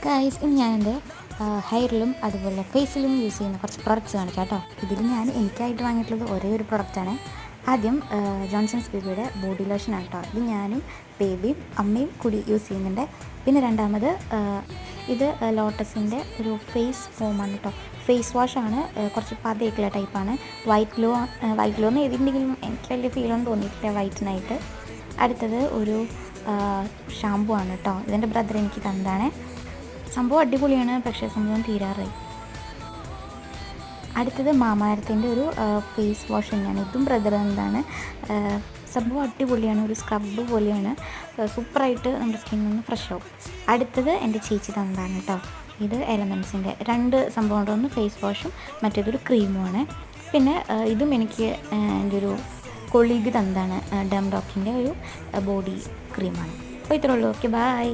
Guys ഇന്ന് ഞാൻ എൻ്റെ ഹെയറിലും അതുപോലെ ഫേസിലും യൂസ് ചെയ്യുന്ന കുറച്ച് പ്രൊഡക്റ്റ്സ് കാണിക്കാം കേട്ടോ. ഇതിൽ ഞാൻ എനിക്കായിട്ട് വാങ്ങിയിട്ടുള്ളത് ഒരേ ഒരു പ്രൊഡക്റ്റാണ്. ആദ്യം ജോൺസൺസ് ബേബിയുടെ ബോഡി ലോഷനാണ് കേട്ടോ. ഇത് ഞാനും ബേബിയും അമ്മയും കൂടി യൂസ് ചെയ്യുന്നുണ്ട്. പിന്നെ രണ്ടാമത് ഇത് ലോട്ടസിൻ്റെ ഒരു ഫേസ് ഫോമാണ് കേട്ടോ. ഫേസ് വാഷാണ്, കുറച്ച് പതയൊക്കെയുള്ള ടൈപ്പാണ്. വൈറ്റ് ഗ്ലോ എന്ന് എഴുതിയിട്ടുണ്ടെങ്കിലും എനിക്ക് വലിയ ഫീലൊന്നും തോന്നിയിട്ടില്ല വൈറ്റിനായിട്ട്. അടുത്തത് ഒരു ഷാമ്പു ആണ് കേട്ടോ. ഇതിൻ്റെ ബ്രദർ എനിക്ക് തന്നതാണ്. സംഭവം അടിപൊളിയാണ്, പക്ഷേ സംഭവം തീരാറായി. അടുത്തത് മാമാരത്തിൻ്റെ ഒരു ഫേസ് വാഷ് തന്നെയാണ്. ഇതും ബ്രദർ എന്നതാണ്. സംഭവം അടിപൊളിയാണ്, ഒരു സ്ക്രബ് പോലെയാണ്. സൂപ്പറായിട്ട് നമ്മുടെ സ്കിന്നൊന്ന് ഫ്രഷ് ആവും. അടുത്തത് എൻ്റെ ചേച്ചി തന്നതാണ് കേട്ടോ. ഇത് എലമെൻസിൻ്റെ 2 സംഭവം, ഒന്ന് ഫേസ് വാഷും മറ്റേതൊരു ക്രീമുമാണ്. പിന്നെ ഇതും എനിക്ക് എൻ്റെ ഒരു കൊളീഗ് തന്നതാണ്. ഡം ഡോക്കിൻ്റെ ഒരു ബോഡി ക്രീമാണ്. അപ്പോൾ ഇത്രേ ഉള്ളൂ. Okay, by.